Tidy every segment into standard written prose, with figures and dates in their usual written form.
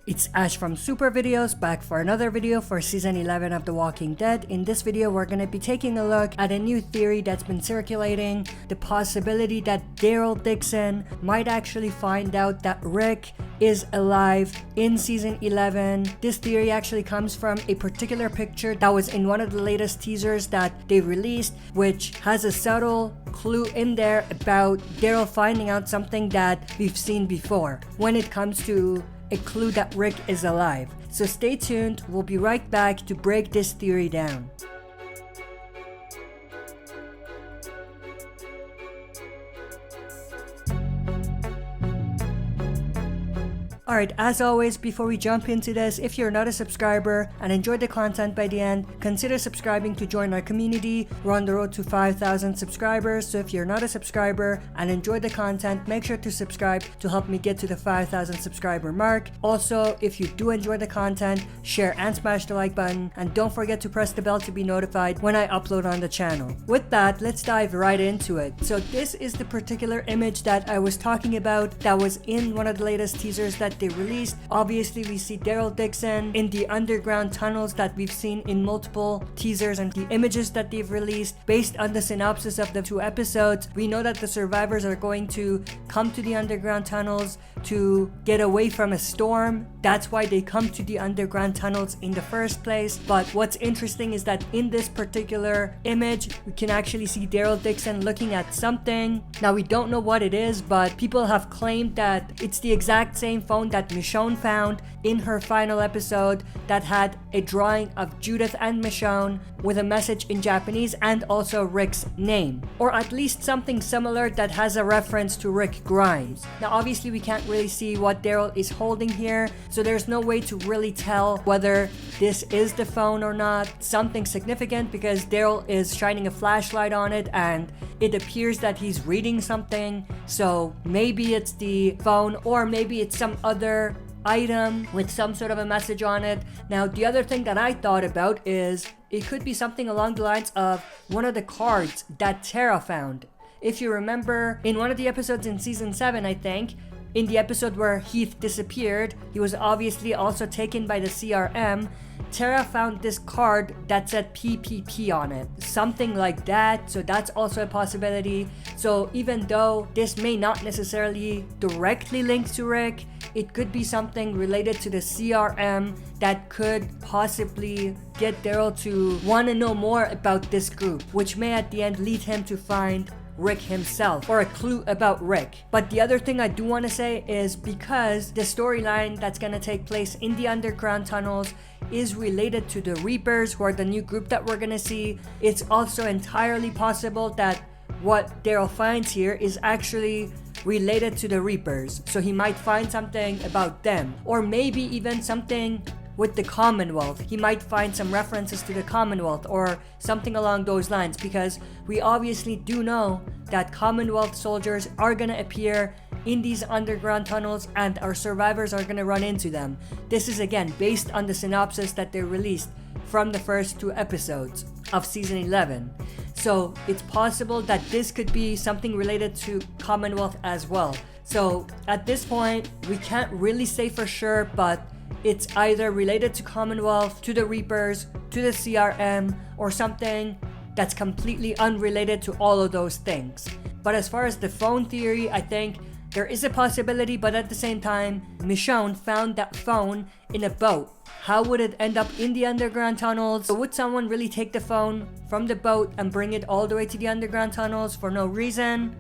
It's Ash from Super Videos, back for another video for Season 11 of The Walking Dead. In this video, we're going to be taking a look at a new theory that's been circulating, the possibility that Daryl Dixon might actually find out that Rick is alive in Season 11. This theory actually comes from a particular picture that was in one of the latest teasers that they released, which has a subtle clue in there about Daryl finding out something that we've seen before when it comes to a clue that Rick is alive. So stay tuned, we'll be right back to break this theory down. Alright, as always, before we jump into this, if you're not a subscriber and enjoyed the content by the end, consider subscribing to join our community. We're on the road to 5,000 subscribers, so if you're not a subscriber and enjoyed the content, make sure to subscribe to help me get to the 5,000 subscriber mark. Also, if you do enjoy the content, share and smash the like button, and don't forget to press the bell to be notified when I upload on the channel. With that, let's dive right into it. So this is the particular image that I was talking about that was in one of the latest teasers that they released. Obviously, we see Daryl Dixon in the underground tunnels that we've seen in multiple teasers and the images that they've released. Based on the synopsis of the 2 episodes, we know that the survivors are going to come to the underground tunnels to get away from a storm. That's why they come to the underground tunnels in the first place. But what's interesting is that in this particular image, we can actually see Daryl Dixon looking at something. Now, we don't know what it is, but people have claimed that it's the exact same phone that Michonne found in her final episode that had a drawing of Judith and Michonne with a message in Japanese and also Rick's name, or at least something similar that has a reference to Rick Grimes. Now, obviously, we can't really see what Daryl is holding here, so there's no way to really tell whether this is the phone or not. Something significant because Daryl is shining a flashlight on it and it appears that he's reading something, so maybe it's the phone or maybe it's some other item with some sort of a message on it. Now, the other thing that I thought about is it could be something along the lines of one of the cards that Tara found. If you remember, in one of the episodes in Season 7, I think, in the episode where Heath disappeared, he was obviously also taken by the CRM. Tara found this card that said PPP on it, something like that, so that's also a possibility. So even though this may not necessarily directly link to Rick, it could be something related to the CRM that could possibly get Daryl to want to know more about this group, which may at the end lead him to find Rick himself or a clue about Rick. But the other thing I do want to say is because the storyline that's going to take place in the underground tunnels is related to the Reapers, who are the new group that we're going to see, it's also entirely possible that what Daryl finds here is actually related to the Reapers. So he might find something about them, or maybe even something with the Commonwealth. He might find some references to the Commonwealth or something along those lines, because we obviously do know that Commonwealth soldiers are gonna appear in these underground tunnels and our survivors are gonna run into them. This is again based on the synopsis that they released from the first 2 episodes of Season 11. So it's possible that this could be something related to Commonwealth as well. So at this point, we can't really say for sure, but it's either related to Commonwealth, to the Reapers, to the CRM, or something that's completely unrelated to all of those things. But as far as the phone theory, I think there is a possibility, but at the same time, Michonne found that phone in a boat. How would it end up in the underground tunnels? So would someone really take the phone from the boat and bring it all the way to the underground tunnels for no reason?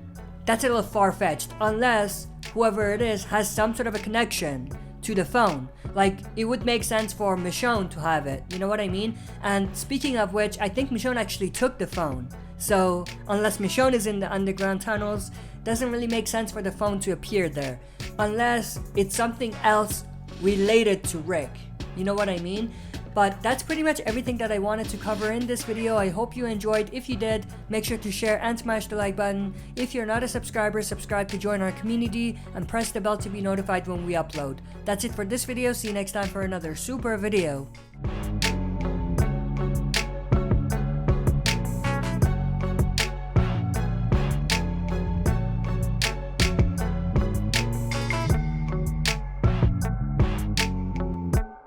That's a little far-fetched, unless whoever it is has some sort of a connection to the phone. Like, it would make sense for Michonne to have it, you know what I mean? And speaking of which, I think Michonne actually took the phone. So unless Michonne is in the underground tunnels, doesn't really make sense for the phone to appear there, unless it's something else related to Rick, you know what I mean? But that's pretty much everything that I wanted to cover in this video. I hope you enjoyed. If you did, make sure to share and smash the like button. If you're not a subscriber, subscribe to join our community and press the bell to be notified when we upload. That's it for this video. See you next time for another super video.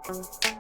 Bye.